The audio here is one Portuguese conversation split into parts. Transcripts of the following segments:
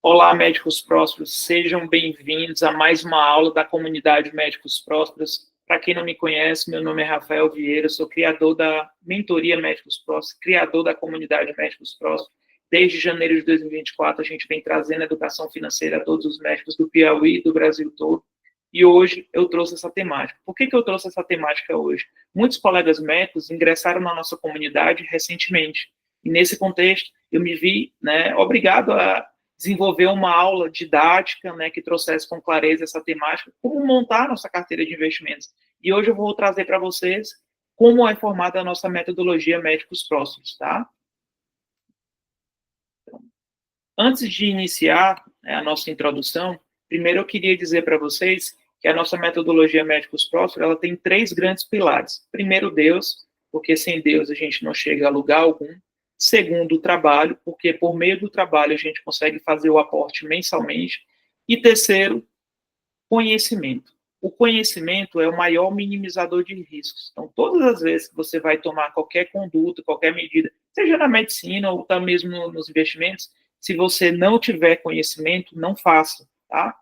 Olá, médicos prósperos, sejam bem-vindos a mais uma aula da comunidade Médicos Prósperos. Para quem não me conhece, meu nome é Rafael Vieira, sou criador da mentoria Médicos Prósperos, criador da comunidade Médicos Prósperos. Desde janeiro de 2024, a gente vem trazendo educação financeira a todos os médicos do Piauí e do Brasil todo. E hoje eu trouxe essa temática. Por que eu trouxe essa temática hoje? Muitos colegas médicos ingressaram na nossa comunidade recentemente. E nesse contexto, eu me vi obrigado a desenvolver uma aula didática, que trouxesse com clareza essa temática, como montar nossa carteira de investimentos. E hoje eu vou trazer para vocês como é formada a nossa metodologia Médicos Próximos, tá? Então, antes de iniciar a nossa introdução, primeiro eu queria dizer para vocês que a nossa metodologia Médicos Próximos, ela tem 3 grandes pilares. Primeiro, Deus, porque sem Deus a gente não chega a lugar algum. Segundo, o trabalho, porque por meio do trabalho a gente consegue fazer o aporte mensalmente. E terceiro, conhecimento. O conhecimento é o maior minimizador de riscos. Então, todas as vezes que você vai tomar qualquer conduta, qualquer medida, seja na medicina ou até mesmo nos investimentos, se você não tiver conhecimento, não faça, tá?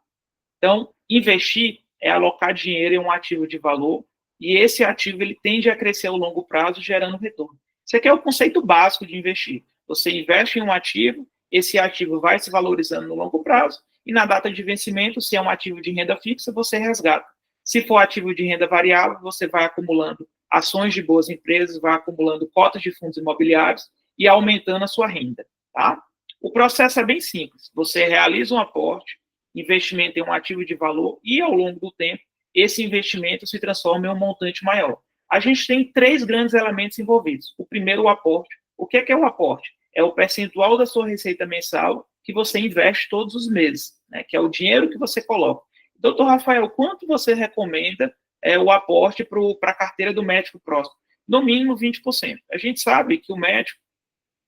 Então, investir é alocar dinheiro em um ativo de valor, e esse ativo ele tende a crescer ao longo prazo, gerando retorno. Isso aqui é o conceito básico de investir. Você investe em um ativo, esse ativo vai se valorizando no longo prazo, e na data de vencimento, se é um ativo de renda fixa, você resgata. Se for ativo de renda variável, você vai acumulando ações de boas empresas, vai acumulando cotas de fundos imobiliários e aumentando a sua renda, tá? O processo é bem simples. Você realiza um aporte, investimento em um ativo de valor, e ao longo do tempo, esse investimento se transforma em um montante maior. A gente tem 3 grandes elementos envolvidos. O primeiro, o aporte. O que é o aporte? É o percentual da sua receita mensal que você investe todos os meses, que é o dinheiro que você coloca. Doutor Rafael, quanto você recomenda o aporte para a carteira do médico próximo? No mínimo 20%. A gente sabe que o médico,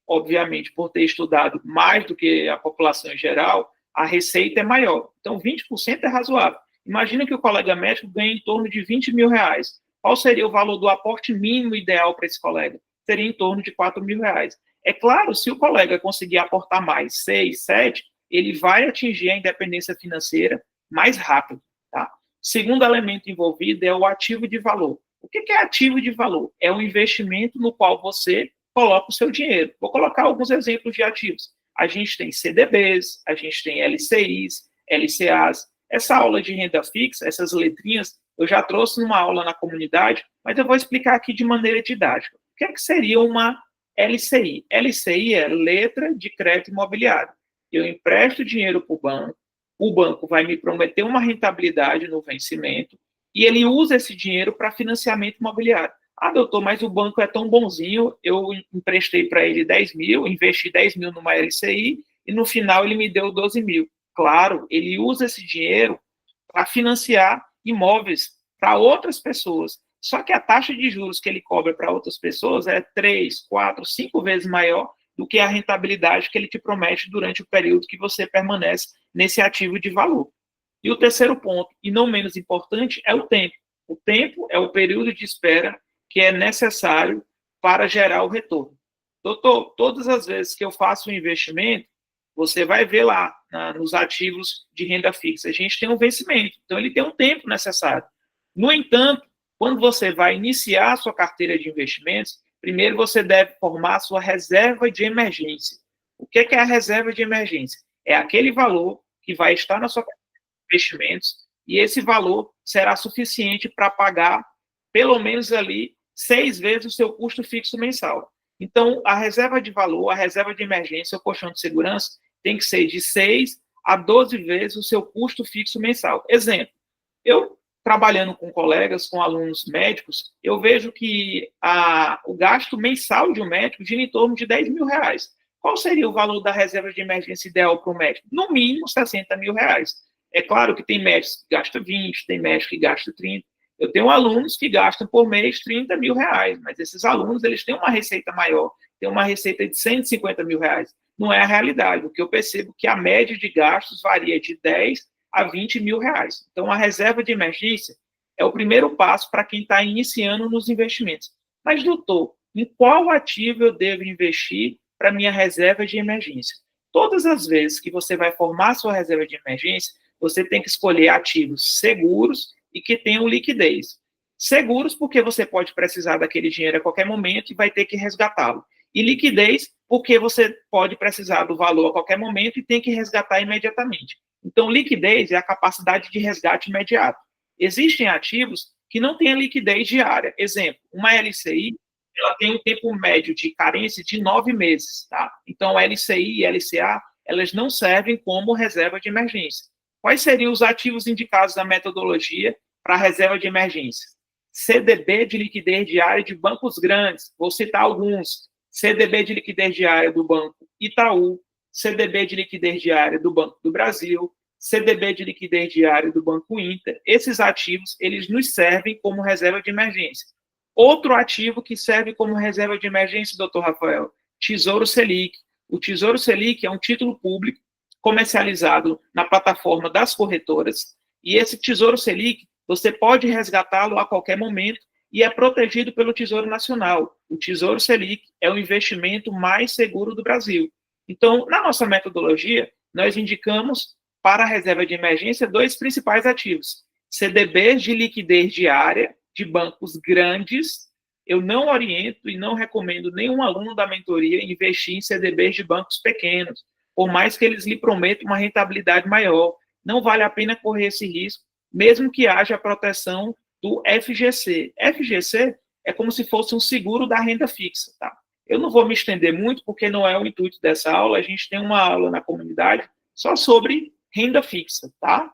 obviamente, por ter estudado mais do que a população em geral, a receita é maior. Então, 20% é razoável. Imagina que o colega médico ganha em torno de 20 mil reais. Qual seria o valor do aporte mínimo ideal para esse colega? Seria em torno de 4 mil reais. É claro, se o colega conseguir aportar mais 6, 7, ele vai atingir a independência financeira mais rápido. Tá? Segundo elemento envolvido é o ativo de valor. O que é ativo de valor? É um investimento no qual você coloca o seu dinheiro. Vou colocar alguns exemplos de ativos. A gente tem CDBs, a gente tem LCIs, LCAs. Essa aula de renda fixa, essas letrinhas, eu já trouxe numa aula na comunidade, mas eu vou explicar aqui de maneira didática. O que é que seria uma LCI? LCI é letra de crédito imobiliário. Eu empresto dinheiro para o banco vai me prometer uma rentabilidade no vencimento e ele usa esse dinheiro para financiamento imobiliário. Ah, doutor, mas o banco é tão bonzinho, eu emprestei para ele 10 mil, investi 10 mil numa LCI e no final ele me deu 12 mil. Claro, ele usa esse dinheiro para financiar imóveis para outras pessoas. Só que a taxa de juros que ele cobra para outras pessoas é 3, 4, 5 vezes maior do que a rentabilidade que ele te promete durante o período que você permanece nesse ativo de valor. E o terceiro ponto, e não menos importante, é o tempo. O tempo é o período de espera que é necessário para gerar o retorno. Doutor, todas as vezes que eu faço um investimento, você vai ver lá nos ativos de renda fixa, a gente tem um vencimento, então ele tem um tempo necessário. No entanto, quando você vai iniciar a sua carteira de investimentos, primeiro você deve formar a sua reserva de emergência. O que é a reserva de emergência? É aquele valor que vai estar na sua carteira de investimentos e esse valor será suficiente para pagar pelo menos ali 6 vezes o seu custo fixo mensal. Então, a reserva de valor, a reserva de emergência, o colchão de segurança, tem que ser de 6 a 12 vezes o seu custo fixo mensal. Exemplo, eu trabalhando com colegas, com alunos médicos, eu vejo que o gasto mensal de um médico gira em torno de 10 mil reais. Qual seria o valor da reserva de emergência ideal para o médico? No mínimo 60 mil reais. É claro que tem médicos que gastam 20, tem médicos que gastam 30. Eu tenho alunos que gastam por mês 30 mil reais, mas esses alunos eles têm uma receita maior, têm uma receita de 150 mil reais. Não é a realidade, porque eu percebo que a média de gastos varia de 10 a 20 mil reais. Então, a reserva de emergência é o primeiro passo para quem está iniciando nos investimentos. Mas, doutor, em qual ativo eu devo investir para minha reserva de emergência? todas as vezes que você vai formar sua reserva de emergência, você tem que escolher ativos seguros e que tenham liquidez. Seguros porque você pode precisar daquele dinheiro a qualquer momento e vai ter que resgatá-lo. E liquidez porque você pode precisar do valor a qualquer momento e tem que resgatar imediatamente. Então, liquidez é a capacidade de resgate imediato. Existem ativos que não têm liquidez diária. Exemplo, uma LCI, ela tem um tempo médio de carência de 9 meses, tá? Então, LCI e LCA, elas não servem como reserva de emergência. Quais seriam os ativos indicados na metodologia para reserva de emergência? CDB de liquidez diária de bancos grandes, vou citar alguns. CDB de liquidez diária do Banco Itaú, CDB de liquidez diária do Banco do Brasil, CDB de liquidez diária do Banco Inter. Esses ativos, eles nos servem como reserva de emergência. Outro ativo que serve como reserva de emergência, doutor Rafael, Tesouro Selic. O Tesouro Selic é um título público comercializado na plataforma das corretoras, e esse Tesouro Selic, você pode resgatá-lo a qualquer momento e é protegido pelo Tesouro Nacional. O Tesouro Selic é o investimento mais seguro do Brasil. Então, na nossa metodologia, nós indicamos para a reserva de emergência 2 principais ativos: CDBs de liquidez diária de bancos grandes. Eu não oriento e não recomendo nenhum aluno da mentoria investir em CDBs de bancos pequenos, por mais que eles lhe prometam uma rentabilidade maior. Não vale a pena correr esse risco, mesmo que haja a proteção do FGC. FGC é como se fosse um seguro da renda fixa, tá? Eu não vou me estender muito, porque não é o intuito dessa aula. A gente tem uma aula na comunidade só sobre renda fixa, tá?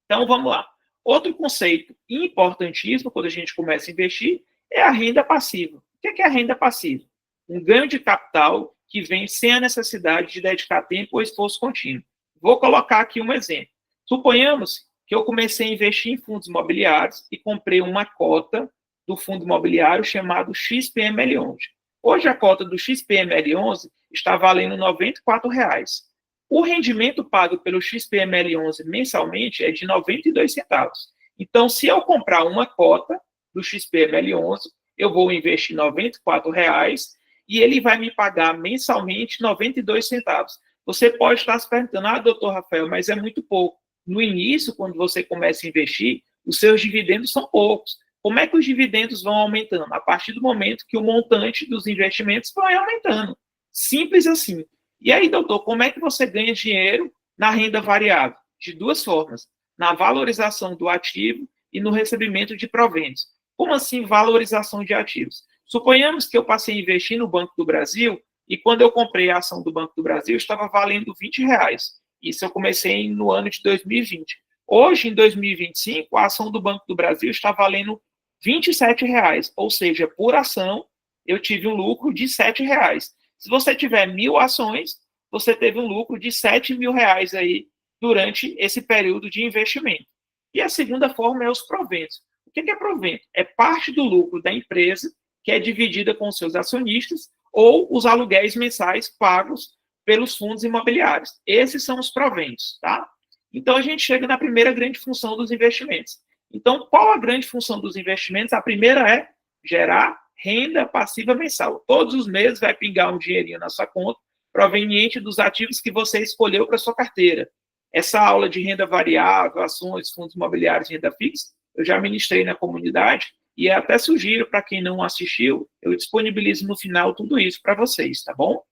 Então, vamos lá. Outro conceito importantíssimo quando a gente começa a investir é a renda passiva. O que é a renda passiva? Um ganho de capital que vem sem a necessidade de dedicar tempo ou esforço contínuo. Vou colocar aqui um exemplo. Suponhamos que eu comecei a investir em fundos imobiliários e comprei uma cota do fundo imobiliário chamado XPML11. Hoje a cota do XPML11 está valendo R$ 94,00. O rendimento pago pelo XPML11 mensalmente é de 92 centavos. Então, se eu comprar uma cota do XPML11, eu vou investir R$ 94,00 e ele vai me pagar mensalmente 92 centavos. Você pode estar se perguntando, doutor Rafael, mas é muito pouco. No início, quando você começa a investir, os seus dividendos são poucos. Como é que os dividendos vão aumentando? A partir do momento que o montante dos investimentos vai aumentando. Simples assim. E aí, doutor, como é que você ganha dinheiro na renda variável? De 2 formas: na valorização do ativo e no recebimento de proventos. Como assim valorização de ativos? Suponhamos que eu passei a investir no Banco do Brasil e quando eu comprei a ação do Banco do Brasil estava valendo R$ 20. Isso eu comecei no ano de 2020. Hoje, em 2025, a ação do Banco do Brasil está valendo R$ 27,00, ou seja, por ação, eu tive um lucro de R$ 7,00. Se você tiver 1.000 ações, você teve um lucro de R$ 7.000 aí durante esse período de investimento. E a segunda forma é os proventos. O que é provento? É parte do lucro da empresa que é dividida com os seus acionistas ou os aluguéis mensais pagos pelos fundos imobiliários. Esses são os proventos, tá? Então, a gente chega na primeira grande função dos investimentos. Então, qual a grande função dos investimentos? A primeira é gerar renda passiva mensal. Todos os meses vai pingar um dinheirinho na sua conta, proveniente dos ativos que você escolheu para sua carteira. Essa aula de renda variável, ações, fundos imobiliários e renda fixa, eu já ministrei na comunidade e até sugiro para quem não assistiu, eu disponibilizo no final tudo isso para vocês, tá bom?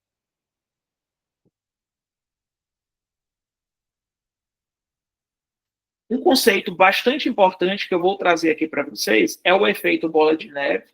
Um conceito bastante importante que eu vou trazer aqui para vocês é o efeito bola de neve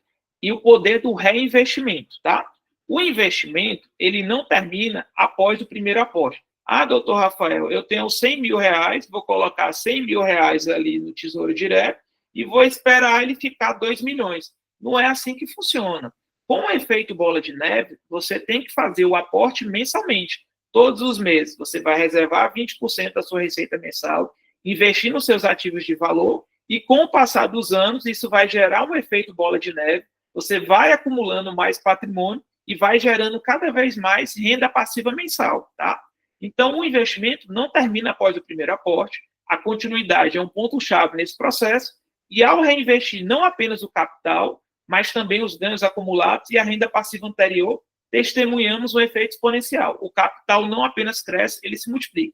e o poder do reinvestimento, tá? O investimento, ele não termina após o primeiro aporte. Doutor Rafael, eu tenho R$ 100.000, vou colocar R$ 100.000 ali no Tesouro Direto e vou esperar ele ficar 2 milhões. Não é assim que funciona. Com o efeito bola de neve, você tem que fazer o aporte mensalmente. Todos os meses, você vai reservar 20% da sua receita mensal, investir nos seus ativos de valor e, com o passar dos anos, isso vai gerar um efeito bola de neve. Você vai acumulando mais patrimônio e vai gerando cada vez mais renda passiva mensal, tá? Então, o investimento não termina após o primeiro aporte, a continuidade é um ponto-chave nesse processo, e ao reinvestir não apenas o capital, mas também os ganhos acumulados e a renda passiva anterior, testemunhamos um efeito exponencial. O capital não apenas cresce, ele se multiplica.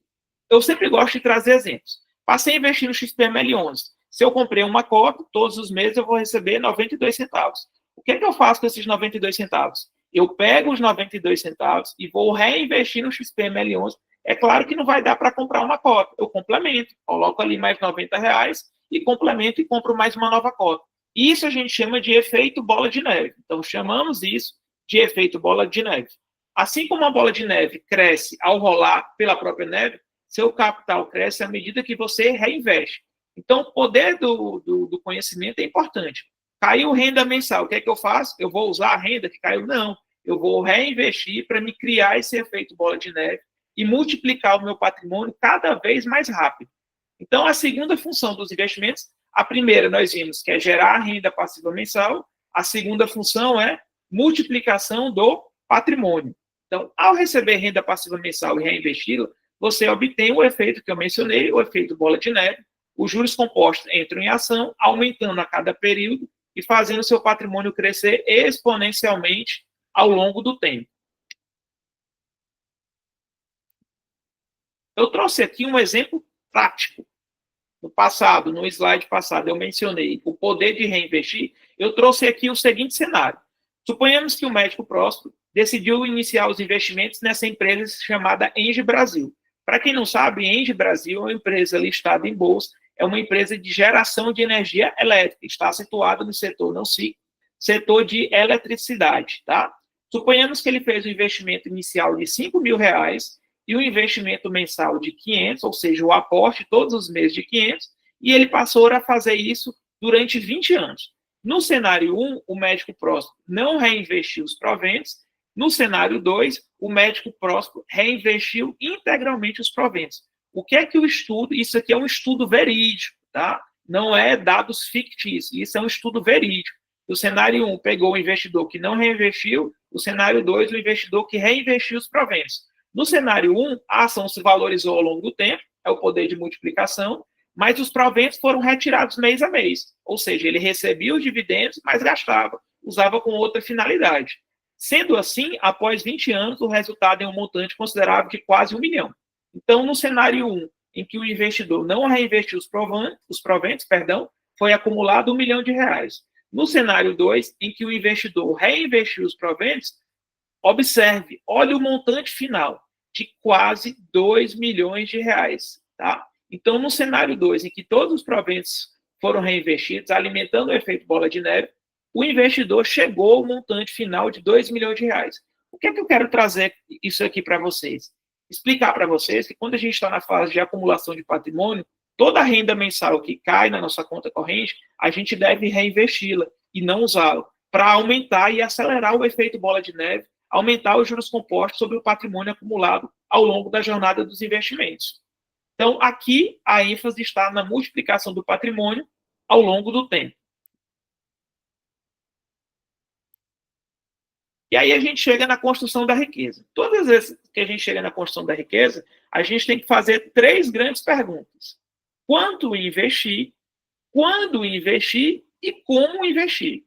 Eu sempre gosto de trazer exemplos. Passei a investir no XPML11. Se eu comprei uma cota, todos os meses eu vou receber 92 centavos. O que é que eu faço com esses 92 centavos? Eu pego os 92 centavos e vou reinvestir no XPML11. É claro que não vai dar para comprar uma cota. Eu complemento, coloco ali mais R$ 90 e complemento e compro mais uma nova cota. Isso a gente chama de efeito bola de neve. Então, chamamos isso de efeito bola de neve. Assim como a bola de neve cresce ao rolar pela própria neve, seu capital cresce à medida que você reinveste. Então, o poder do conhecimento é importante. Caiu renda mensal, o que é que eu faço? Eu vou usar a renda que caiu? Não. Eu vou reinvestir para me criar esse efeito bola de neve e multiplicar o meu patrimônio cada vez mais rápido. Então, a segunda função dos investimentos, a primeira nós vimos que é gerar renda passiva mensal, a segunda função é multiplicação do patrimônio. Então, ao receber renda passiva mensal e reinvesti-la, você obtém o efeito que eu mencionei, o efeito bola de neve. Os juros compostos entram em ação, aumentando a cada período e fazendo seu patrimônio crescer exponencialmente ao longo do tempo. Eu trouxe aqui um exemplo prático. No passado, no slide passado, eu mencionei o poder de reinvestir. Eu trouxe aqui o seguinte cenário. Suponhamos que o médico Próspero decidiu iniciar os investimentos nessa empresa chamada Engie Brasil. Para quem não sabe, Engie Brasil é uma empresa listada em bolsa, é uma empresa de geração de energia elétrica, está situada no setor não cíclico, setor de eletricidade, tá? Suponhamos que ele fez um investimento inicial de R$ 5.000 e um investimento mensal de 500, ou seja, o aporte todos os meses de 500, e ele passou a fazer isso durante 20 anos. No cenário 1, o médico Próspero não reinvestiu os proventos. No cenário 2, o médico Próspero reinvestiu integralmente os proventos. O que é que o estudo... Isso aqui é um estudo verídico, tá? Não é dados fictícios, isso é um estudo verídico. O cenário 1 pegou o investidor que não reinvestiu, o cenário 2, o investidor que reinvestiu os proventos. No cenário 1, a ação se valorizou ao longo do tempo, é o poder de multiplicação, mas os proventos foram retirados mês a mês. Ou seja, ele recebia os dividendos, mas gastava, usava com outra finalidade. Sendo assim, após 20 anos, o resultado é um montante considerável de quase 1 milhão. Então, no cenário 1, em que o investidor não reinvestiu os proventos, foi acumulado R$ 1 milhão. No cenário 2, em que o investidor reinvestiu os proventos, observe, olha o montante final, de quase R$ 2 milhões. Tá? Então, no cenário 2, em que todos os proventos foram reinvestidos, alimentando o efeito bola de neve, o investidor chegou ao montante final de R$ 2 milhões. O que é que eu quero trazer isso aqui para vocês? Explicar para vocês que quando a gente está na fase de acumulação de patrimônio, toda a renda mensal que cai na nossa conta corrente, a gente deve reinvesti-la e não usá-la, para aumentar e acelerar o efeito bola de neve, aumentar os juros compostos sobre o patrimônio acumulado ao longo da jornada dos investimentos. Então, aqui, a ênfase está na multiplicação do patrimônio ao longo do tempo. E aí a gente chega na construção da riqueza. Todas as vezes que a gente chega na construção da riqueza, a gente tem que fazer 3 grandes perguntas. Quanto investir, quando investir e como investir.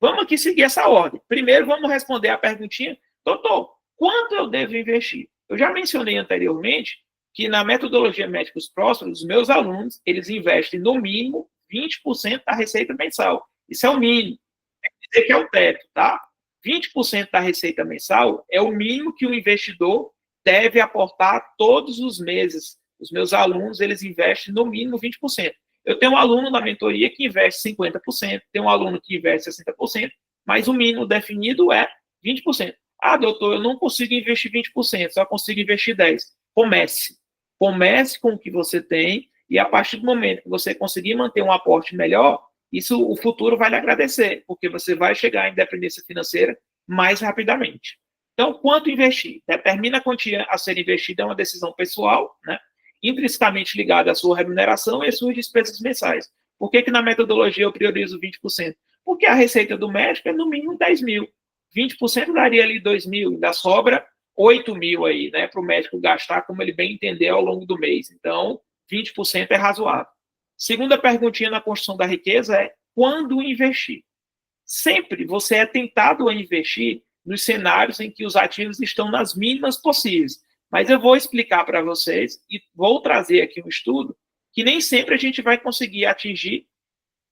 Vamos aqui seguir essa ordem. Primeiro, vamos responder a perguntinha, doutor, quanto eu devo investir? Eu já mencionei anteriormente que na metodologia Médicos Prósperos, os meus alunos, eles investem no mínimo 20% da receita mensal. Isso é o mínimo. Quer dizer que é o teto, tá? 20% da receita mensal é o mínimo que o investidor deve aportar todos os meses. Os meus alunos, eles investem no mínimo 20%. Eu tenho um aluno na mentoria que investe 50%, tem um aluno que investe 60%, mas o mínimo definido é 20%. Ah, doutor, eu não consigo investir 20%, só consigo investir 10%. Comece. Comece com o que você tem e a partir do momento que você conseguir manter um aporte melhor, isso o futuro vai lhe agradecer, porque você vai chegar à independência financeira mais rapidamente. Então, quanto investir? Determina a quantia a ser investida, é uma decisão pessoal, né? Intrinsecamente ligada à sua remuneração e às suas despesas mensais. Por que na metodologia eu priorizo 20%? Porque a receita do médico é no mínimo 10 mil. 20% daria ali 2 mil, ainda sobra 8 mil aí, né, para o médico gastar como ele bem entender ao longo do mês. Então, 20% é razoável. Segunda perguntinha na construção da riqueza é quando investir? Sempre você é tentado a investir nos cenários em que os ativos estão nas mínimas possíveis. Mas eu vou explicar para vocês e vou trazer aqui um estudo que nem sempre a gente vai conseguir atingir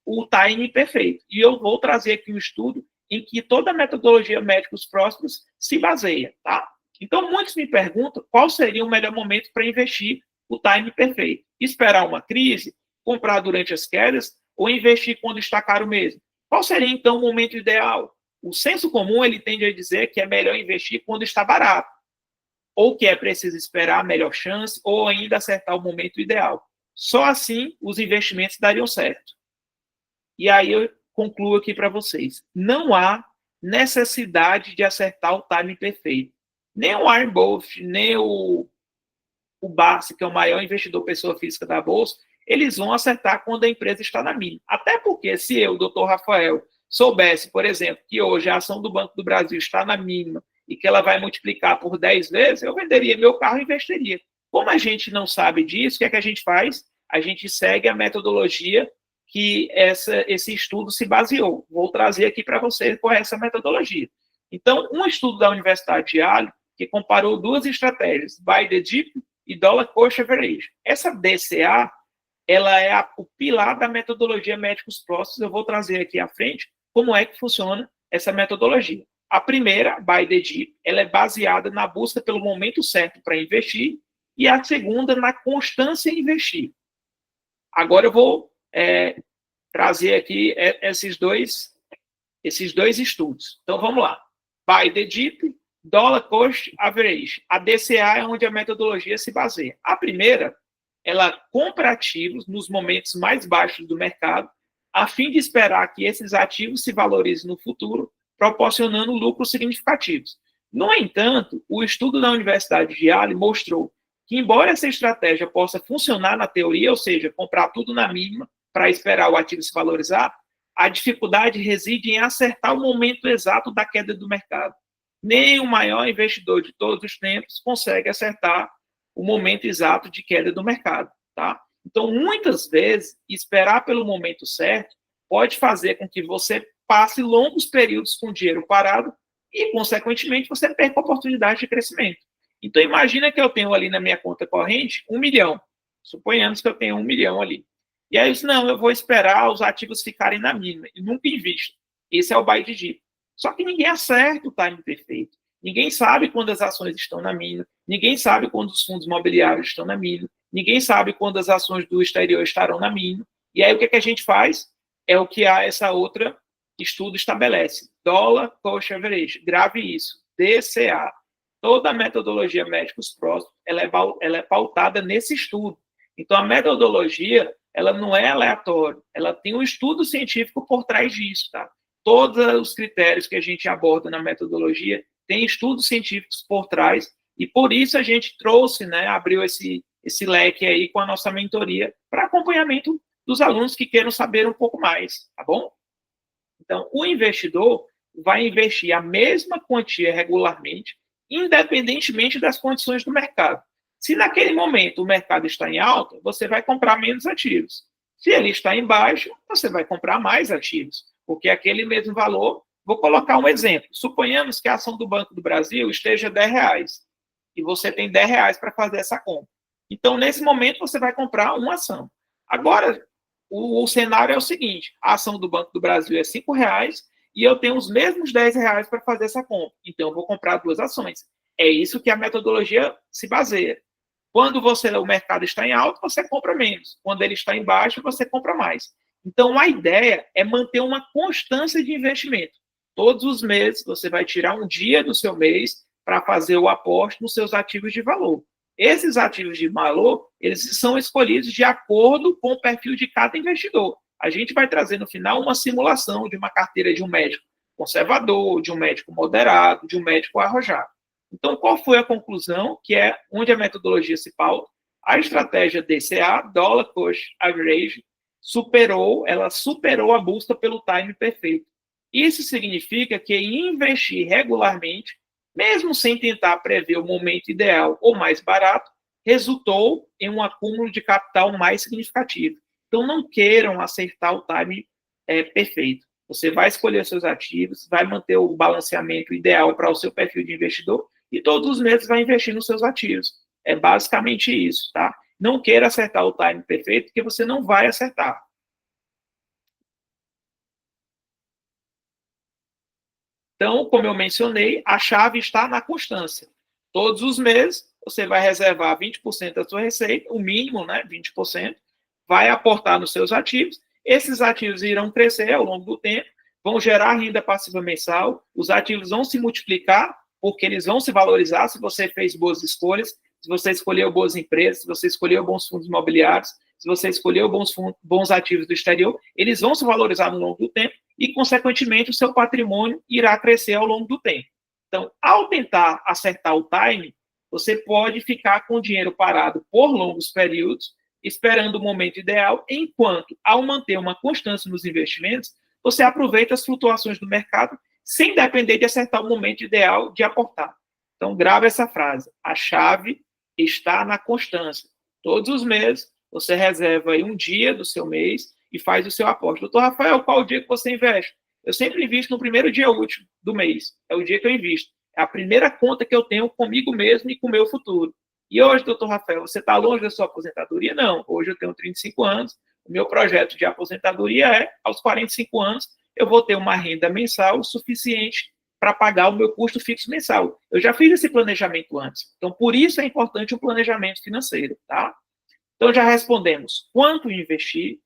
o time perfeito. E eu vou trazer aqui um estudo em que toda a metodologia médicos próximos se baseia, tá? Então, muitos me perguntam qual seria o melhor momento para investir o time perfeito. Esperar uma crise, comprar durante as quedas ou investir quando está caro mesmo. Qual seria, então, o momento ideal? O senso comum, ele tende a dizer que é melhor investir quando está barato, ou que é preciso esperar a melhor chance, ou ainda acertar o momento ideal. Só assim os investimentos dariam certo. E aí eu concluo aqui para vocês. Não há necessidade de acertar o timing perfeito. Nem o Warren Buffett, nem o Barsi, que é o maior investidor pessoa física da Bolsa, eles vão acertar quando a empresa está na mínima. Até porque se eu, doutor Rafael, soubesse, por exemplo, que hoje a ação do Banco do Brasil está na mínima e que ela vai multiplicar por 10 vezes, eu venderia meu carro e investiria. Como a gente não sabe disso, o que é que a gente faz? A gente segue a metodologia que esse estudo se baseou. Vou trazer aqui para vocês qual é essa metodologia. Então, um estudo da Universidade de Yale, que comparou duas estratégias, Buy the Dip e Dollar Cost Average. Essa DCA, ela é o pilar da metodologia médicos próximos. Eu vou trazer aqui à frente como é que funciona essa metodologia. A primeira, Buy the Dip, ela é baseada na busca pelo momento certo para investir, e a segunda, na constância em investir. Agora eu vou trazer aqui esses dois estudos. Então vamos lá. Buy the Dip, Dollar Cost Average. A DCA é onde a metodologia se baseia. A primeira, ela compra ativos nos momentos mais baixos do mercado, a fim de esperar que esses ativos se valorizem no futuro, proporcionando lucros significativos. No entanto, o estudo da Universidade de Yale mostrou que, embora essa estratégia possa funcionar na teoria, ou seja, comprar tudo na mínima para esperar o ativo se valorizar, a dificuldade reside em acertar o momento exato da queda do mercado. Nem o maior investidor de todos os tempos consegue acertar o momento exato de queda do mercado, tá? Então, muitas vezes, esperar pelo momento certo pode fazer com que você passe longos períodos com dinheiro parado e, consequentemente, você perca a oportunidade de crescimento. Então, imagina que eu tenho ali na minha conta corrente 1 milhão. Suponhamos que eu tenho 1 milhão ali. E aí eu disse, não, eu vou esperar os ativos ficarem na mínima e nunca invisto. Esse é o buy the dip. Só que ninguém acerta o time perfeito. Ninguém sabe quando as ações estão na mínima, ninguém sabe quando os fundos imobiliários estão na mínima, ninguém sabe quando as ações do exterior estarão na mínima. E aí o que a gente faz? É o que essa outra estudo estabelece. Dollar Cost Average. Grave isso. DCA. Toda a metodologia médicos próximos, ela é pautada nesse estudo. Então, a metodologia, ela não é aleatória, ela tem um estudo científico por trás disso, tá? Todos os critérios que a gente aborda na metodologia tem estudos científicos por trás, e por isso a gente trouxe, né, abriu esse leque aí com a nossa mentoria para acompanhamento dos alunos que queiram saber um pouco mais, tá bom? Então, o investidor vai investir a mesma quantia regularmente, independentemente das condições do mercado. Se naquele momento o mercado está em alta, você vai comprar menos ativos. Se ele está em baixa, você vai comprar mais ativos, porque aquele mesmo valor, vou colocar um exemplo. Suponhamos que a ação do Banco do Brasil esteja R$10 e você tem R$10 para fazer essa compra. Então, nesse momento, você vai comprar uma ação. Agora, o cenário é o seguinte, a ação do Banco do Brasil é R$5 e eu tenho os mesmos R$10 para fazer essa compra. Então, eu vou comprar duas ações. É isso que a metodologia se baseia. Quando o mercado está em alta, você compra menos. Quando ele está em baixo, você compra mais. Então, a ideia é manter uma constância de investimento. Todos os meses, você vai tirar um dia do seu mês para fazer o aporte nos seus ativos de valor. Esses ativos de valor, eles são escolhidos de acordo com o perfil de cada investidor. A gente vai trazer no final uma simulação de uma carteira de um médico conservador, de um médico moderado, de um médico arrojado. Então, qual foi a conclusão, que é onde a metodologia se pauta? A estratégia DCA, Dollar Cost Average, superou a busca pelo time perfeito. Isso significa que investir regularmente, mesmo sem tentar prever o momento ideal ou mais barato, resultou em um acúmulo de capital mais significativo. Então, não queiram acertar o time perfeito. Você vai escolher seus ativos, vai manter o balanceamento ideal para o seu perfil de investidor e todos os meses vai investir nos seus ativos. É basicamente isso, tá? Não queira acertar o time perfeito, porque você não vai acertar. Então, como eu mencionei, a chave está na constância. Todos os meses, você vai reservar 20% da sua receita, o mínimo, né, 20%, vai aportar nos seus ativos. Esses ativos irão crescer ao longo do tempo, vão gerar renda passiva mensal, os ativos vão se multiplicar, porque eles vão se valorizar se você fez boas escolhas, se você escolheu boas empresas, se você escolheu bons fundos imobiliários, se você escolheu bons ativos do exterior, eles vão se valorizar no longo do tempo e, consequentemente, o seu patrimônio irá crescer ao longo do tempo. Então, ao tentar acertar o time, você pode ficar com o dinheiro parado por longos períodos, esperando o momento ideal, enquanto, ao manter uma constância nos investimentos, você aproveita as flutuações do mercado sem depender de acertar o momento ideal de aportar. Então, grave essa frase. A chave está na constância. Todos os meses, você reserva aí um dia do seu mês e faz o seu aporte. Doutor Rafael, qual o dia que você investe? Eu sempre invisto no primeiro dia útil do mês. É o dia que eu invisto. É a primeira conta que eu tenho comigo mesmo e com o meu futuro. E hoje, doutor Rafael, você está longe da sua aposentadoria? Não. Hoje eu tenho 35 anos. O meu projeto de aposentadoria é, aos 45 anos, eu vou ter uma renda mensal suficiente para pagar o meu custo fixo mensal. Eu já fiz esse planejamento antes. Então, por isso é importante o planejamento financeiro, tá? Então, já respondemos quanto investir,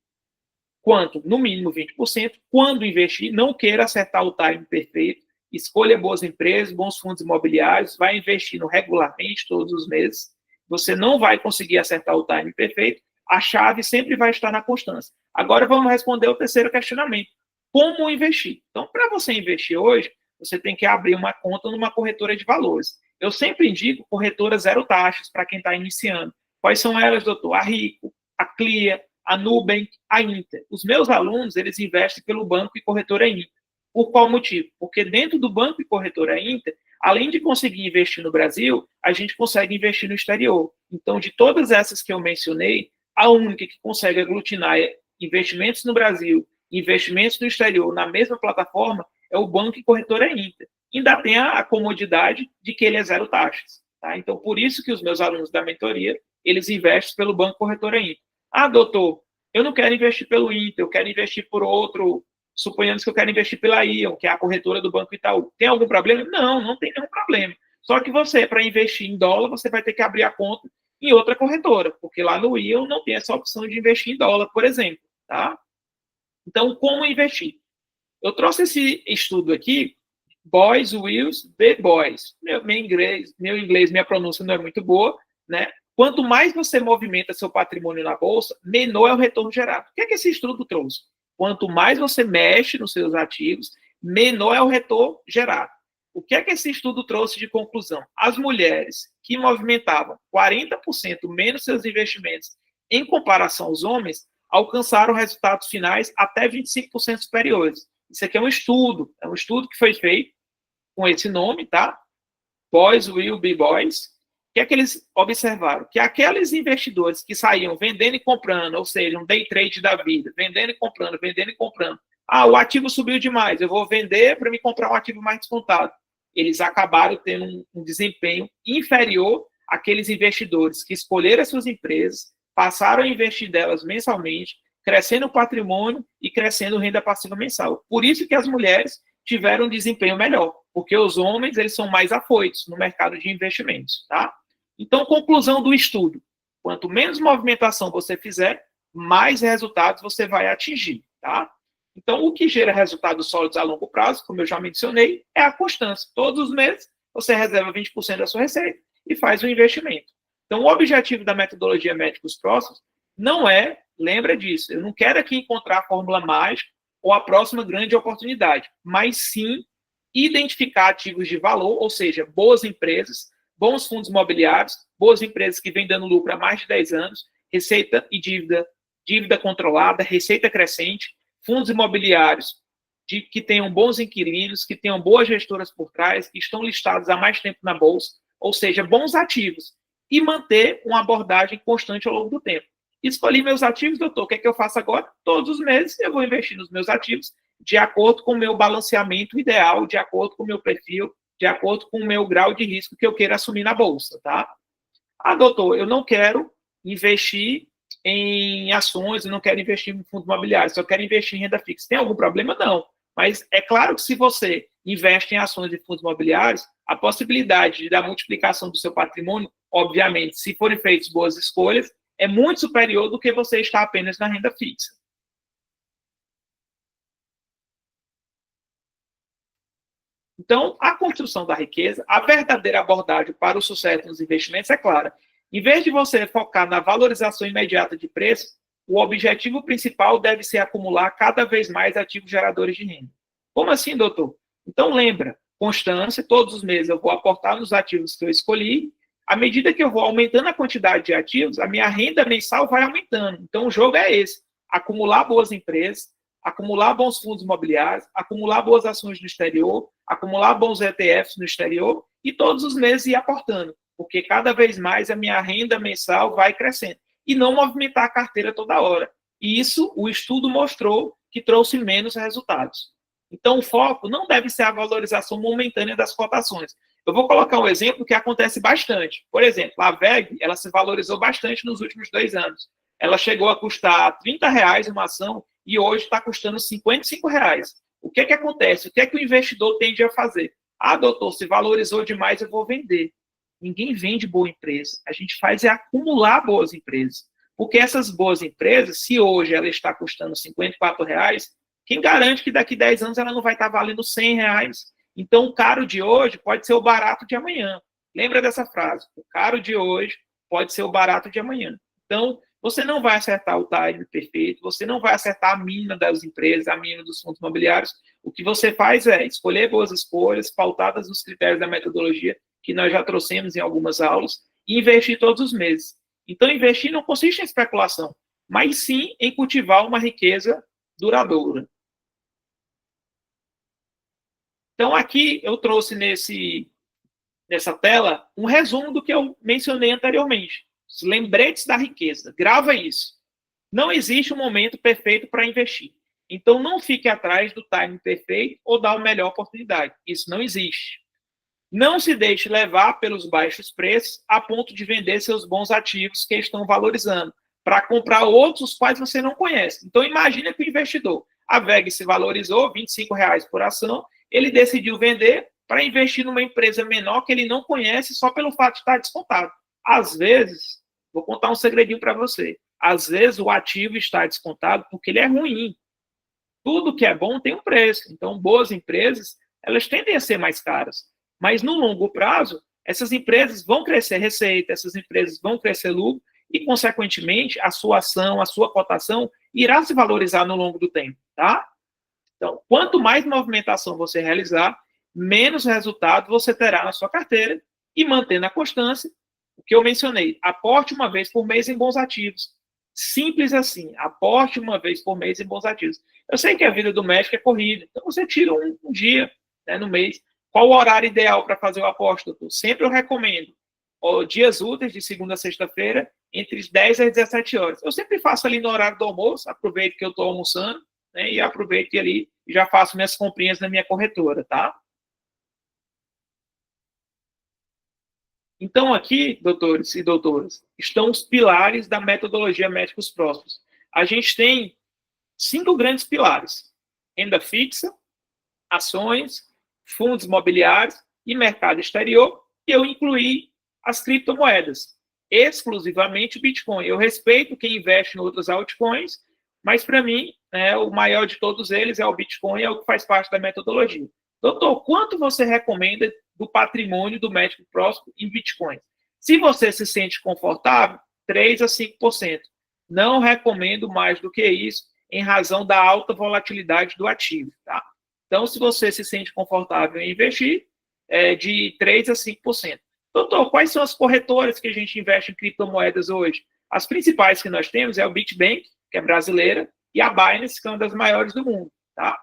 quanto, no mínimo 20%, quando investir, não queira acertar o time perfeito, escolha boas empresas, bons fundos imobiliários, vai investindo regularmente todos os meses, você não vai conseguir acertar o time perfeito, a chave sempre vai estar na constância. Agora vamos responder o terceiro questionamento, como investir? Então, para você investir hoje, você tem que abrir uma conta numa corretora de valores. Eu sempre indico corretora zero taxas para quem está iniciando. Quais são elas, doutor? A Rico, a Clia, a Nubank, a Inter. Os meus alunos, eles investem pelo banco e corretora Inter. Por qual motivo? Porque dentro do banco e corretora Inter, além de conseguir investir no Brasil, a gente consegue investir no exterior. Então, de todas essas que eu mencionei, a única que consegue aglutinar investimentos no Brasil, investimentos no exterior na mesma plataforma é o banco e corretora Inter. Ainda tem a comodidade de que ele é zero taxas. Tá? Então, por isso que os meus alunos da mentoria, eles investem pelo banco e corretora Inter. Ah, doutor, eu não quero investir pelo Inter, eu quero investir por outro, suponhamos que eu quero investir pela Ion, que é a corretora do Banco Itaú. Tem algum problema? Não, não tem nenhum problema. Só que você, para investir em dólar, você vai ter que abrir a conta em outra corretora, porque lá no Ion não tem essa opção de investir em dólar, por exemplo. Tá? Então, como investir? Eu trouxe esse estudo aqui, Boys, Wills, The Boys. Meu inglês, minha pronúncia não é muito boa, né? Quanto mais você movimenta seu patrimônio na bolsa, menor é o retorno gerado. O que é que esse estudo trouxe? Quanto mais você mexe nos seus ativos, menor é o retorno gerado. O que é que esse estudo trouxe de conclusão? As mulheres que movimentavam 40% menos seus investimentos em comparação aos homens, alcançaram resultados finais até 25% superiores. Isso aqui é um estudo que foi feito com esse nome, tá? Boys Will Be Boys. O que é que eles observaram? Que aqueles investidores que saíam vendendo e comprando, ou seja, um day trade da vida, vendendo e comprando, vendendo e comprando. Ah, o ativo subiu demais, eu vou vender para me comprar um ativo mais descontado. Eles acabaram tendo um desempenho inferior àqueles investidores que escolheram as suas empresas, passaram a investir delas mensalmente, crescendo o patrimônio e crescendo renda passiva mensal. Por isso que as mulheres tiveram um desempenho melhor, porque os homens eles são mais afoitos no mercado de investimentos, tá? Então, conclusão do estudo: quanto menos movimentação você fizer, mais resultados você vai atingir, tá? Então, o que gera resultados sólidos a longo prazo, como eu já mencionei, é a constância. Todos os meses, você reserva 20% da sua receita e faz o investimento. Então, o objetivo da metodologia Médicos Próximos não é, lembra disso, eu não quero aqui encontrar a fórmula mágica ou a próxima grande oportunidade, mas sim identificar ativos de valor, ou seja, boas empresas, bons fundos imobiliários, boas empresas que vêm dando lucro há mais de 10 anos, receita e dívida controlada, receita crescente, fundos imobiliários que tenham bons inquilinos, que tenham boas gestoras por trás, que estão listados há mais tempo na bolsa, ou seja, bons ativos, e manter uma abordagem constante ao longo do tempo. Escolhi meus ativos, doutor, o que é que eu faço agora? Todos os meses eu vou investir nos meus ativos de acordo com o meu balanceamento ideal, de acordo com o meu perfil, de acordo com o meu grau de risco que eu queira assumir na bolsa, tá? Ah, doutor, eu não quero investir em ações, eu não quero investir em fundos imobiliários, só quero investir em renda fixa. Tem algum problema? Não. Mas é claro que se você investe em ações e fundos imobiliários, a possibilidade da multiplicação do seu patrimônio, obviamente, se forem feitas boas escolhas, é muito superior do que você estar apenas na renda fixa. Então, a construção da riqueza, a verdadeira abordagem para o sucesso nos investimentos é clara. Em vez de você focar na valorização imediata de preço, o objetivo principal deve ser acumular cada vez mais ativos geradores de renda. Como assim, doutor? Então, lembra, constância, todos os meses eu vou aportar nos ativos que eu escolhi. À medida que eu vou aumentando a quantidade de ativos, a minha renda mensal vai aumentando. Então, o jogo é esse: acumular boas empresas, acumular bons fundos imobiliários, acumular boas ações no exterior, acumular bons ETFs no exterior e todos os meses ir aportando, porque cada vez mais a minha renda mensal vai crescendo. E não movimentar a carteira toda hora. E isso o estudo mostrou que trouxe menos resultados. Então, o foco não deve ser a valorização momentânea das cotações. Eu vou colocar um exemplo que acontece bastante. Por exemplo, a VEG, ela se valorizou bastante nos últimos 2 anos. Ela chegou a custar R$ 30 uma ação e hoje está custando R$ 55. O que acontece? O que o investidor tende a fazer? Ah, doutor, se valorizou demais, eu vou vender. Ninguém vende boa empresa. A gente faz é acumular boas empresas. Porque essas boas empresas, se hoje ela está custando R$ 54, quem garante que daqui a 10 anos ela não vai estar valendo R$ 100? Então, o caro de hoje pode ser o barato de amanhã. Lembra dessa frase? O caro de hoje pode ser o barato de amanhã. Então, você não vai acertar o time perfeito, você não vai acertar a mínima das empresas, a mínima dos fundos imobiliários. O que você faz é escolher boas escolhas, pautadas nos critérios da metodologia, que nós já trouxemos em algumas aulas, e investir todos os meses. Então, investir não consiste em especulação, mas sim em cultivar uma riqueza duradoura. Então, aqui eu trouxe nessa tela um resumo do que eu mencionei anteriormente. Os lembretes da riqueza. Grava isso. Não existe um momento perfeito para investir. Então, não fique atrás do timing perfeito ou da melhor oportunidade. Isso não existe. Não se deixe levar pelos baixos preços a ponto de vender seus bons ativos que estão valorizando para comprar outros quais você não conhece. Então, imagine que o investidor, a VEG se valorizou R$ 25 por ação, ele decidiu vender para investir numa empresa menor que ele não conhece só pelo fato de estar descontado. Às vezes, vou contar um segredinho para você, às vezes o ativo está descontado porque ele é ruim. Tudo que é bom tem um preço. Então, boas empresas, elas tendem a ser mais caras. Mas no longo prazo, essas empresas vão crescer receita, essas empresas vão crescer lucro e, consequentemente, a sua ação, a sua cotação irá se valorizar no longo do tempo, tá? Então, quanto mais movimentação você realizar, menos resultado você terá na sua carteira e mantendo a constância, o que eu mencionei, aporte uma vez por mês em bons ativos. Simples assim, aporte uma vez por mês em bons ativos. Eu sei que a vida do médico é corrida, então você tira um dia, né, no mês. Qual o horário ideal para fazer o aporte, doutor? Sempre eu recomendo dias úteis, de segunda a sexta-feira, entre as 10 às 17 horas. Eu sempre faço ali no horário do almoço, aproveito que eu estou almoçando, né, e aproveito que ali já faço minhas comprinhas na minha corretora, tá? Então, aqui, doutores e doutoras, estão os pilares da metodologia Médicos Prósperos. A gente tem 5 grandes pilares: renda fixa, ações, fundos imobiliários e mercado exterior, e eu incluí as criptomoedas, exclusivamente o Bitcoin. Eu respeito quem investe em outras altcoins, mas para mim, o maior de todos eles é o Bitcoin, é o que faz parte da metodologia. Doutor, quanto você recomenda do patrimônio do médico próximo em Bitcoin? Se você se sente confortável, 3 a 5%. Não recomendo mais do que isso, em razão da alta volatilidade do ativo, tá? Então, se você se sente confortável em investir, de 3 a 5%. Doutor, quais são as corretoras que a gente investe em criptomoedas hoje? As principais que nós temos é o Bitbank, que é brasileira, e a Binance, que é uma das maiores do mundo, tá?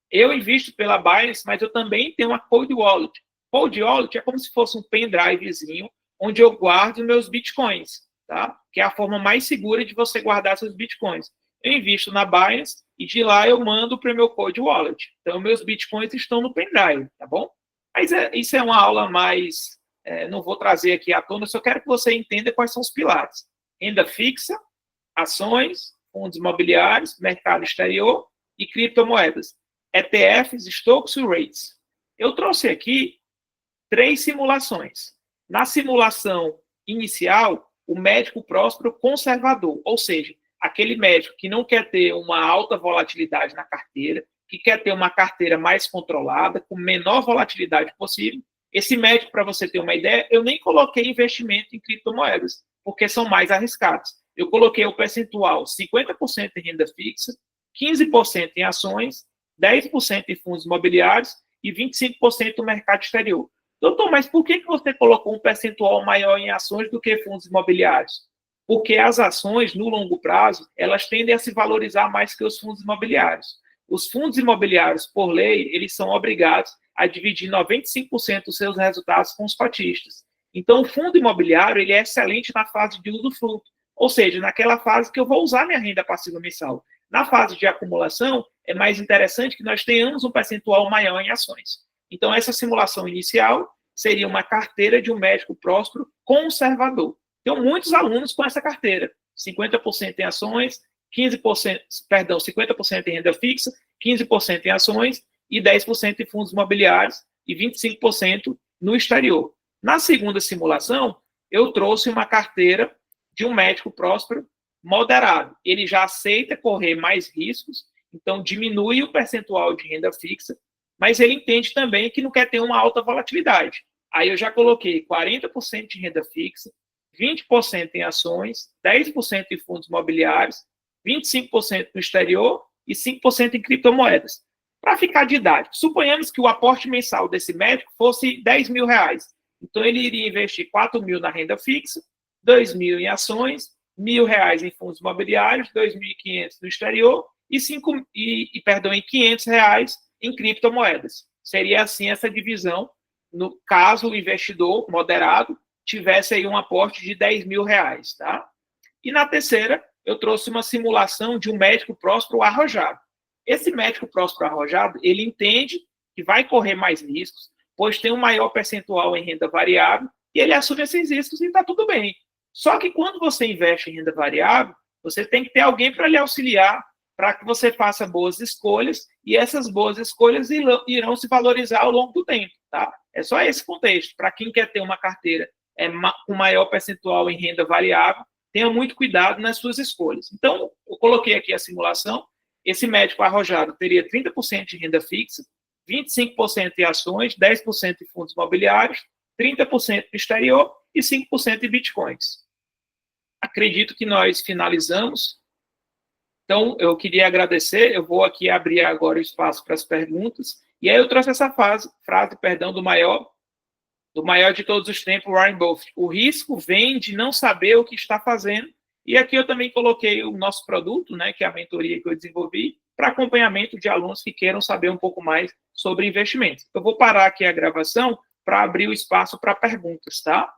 Eu invisto pela Binance, mas eu também tenho uma Cold Wallet. Cold Wallet é como se fosse um pendrivezinho onde eu guardo meus bitcoins. tá? Que é a forma mais segura de você guardar seus bitcoins. Eu invisto na Binance e de lá eu mando para o meu Cold Wallet. Então, meus bitcoins estão no pendrive, tá bom? Mas isso é uma aula mais... não vou trazer aqui à tona, só quero que você entenda quais são os pilares. Renda fixa, ações, fundos imobiliários, mercado exterior e criptomoedas. ETFs, stocks e rates. Eu trouxe aqui 3 simulações. Na simulação inicial, o médico próspero conservador, ou seja, aquele médico que não quer ter uma alta volatilidade na carteira, que quer ter uma carteira mais controlada, com menor volatilidade possível. Esse médico, para você ter uma ideia, eu nem coloquei investimento em criptomoedas, porque são mais arriscados. Eu coloquei o percentual 50% em renda fixa, 15% em ações, 10% em fundos imobiliários e 25% no mercado exterior. Doutor, mas por que você colocou um percentual maior em ações do que fundos imobiliários? Porque as ações, no longo prazo, elas tendem a se valorizar mais que os fundos imobiliários. Os fundos imobiliários, por lei, eles são obrigados a dividir 95% dos seus resultados com os cotistas. Então, o fundo imobiliário ele é excelente na fase de usufruto, ou seja, naquela fase que eu vou usar minha renda passiva mensal. Na fase de acumulação, é mais interessante que nós tenhamos um percentual maior em ações. Então, essa simulação inicial seria uma carteira de um médico próspero conservador. Tenho muitos alunos com essa carteira, 50% em ações, 50% em renda fixa, 15% em ações e 10% em fundos imobiliários e 25% no exterior. Na segunda simulação, eu trouxe uma carteira de um médico próspero moderado. Ele já aceita correr mais riscos, então diminui o percentual de renda fixa, mas ele entende também que não quer ter uma alta volatilidade. Aí eu já coloquei 40% de renda fixa, 20% em ações, 10% em fundos imobiliários, 25% no exterior e 5% em criptomoedas. Para ficar didático, suponhamos que o aporte mensal desse médico fosse R$10.000. Então, ele iria investir R$4.000 na renda fixa, R$2.000 em ações, R$1.000 em fundos imobiliários, R$2.500 no exterior e R$500 em criptomoedas. Seria assim essa divisão, no caso o investidor moderado tivesse aí um aporte de R$10.000, tá? E na terceira, eu trouxe uma simulação de um médico próspero arrojado. Esse médico próspero arrojado, ele entende que vai correr mais riscos, pois tem um maior percentual em renda variável, e ele assume esses riscos e está tudo bem. Só que quando você investe em renda variável, você tem que ter alguém para lhe auxiliar, para que você faça boas escolhas, e essas boas escolhas irão se valorizar ao longo do tempo, tá? É só esse contexto. Para quem quer ter uma carteira com maior percentual em renda variável, tenha muito cuidado nas suas escolhas. Então, eu coloquei aqui a simulação. Esse médico arrojado teria 30% de renda fixa, 25% em ações, 10% em fundos imobiliários, 30% no exterior e 5% em bitcoins. Acredito que nós finalizamos. Então, eu queria agradecer. Eu vou aqui abrir agora o espaço para as perguntas. E aí eu trouxe essa frase do maior de todos os tempos, Warren Buffett. O risco vem de não saber o que está fazendo. E aqui eu também coloquei o nosso produto, né, que é a mentoria que eu desenvolvi, para acompanhamento de alunos que queiram saber um pouco mais sobre investimentos. Eu vou parar aqui a gravação para abrir o espaço para perguntas, tá?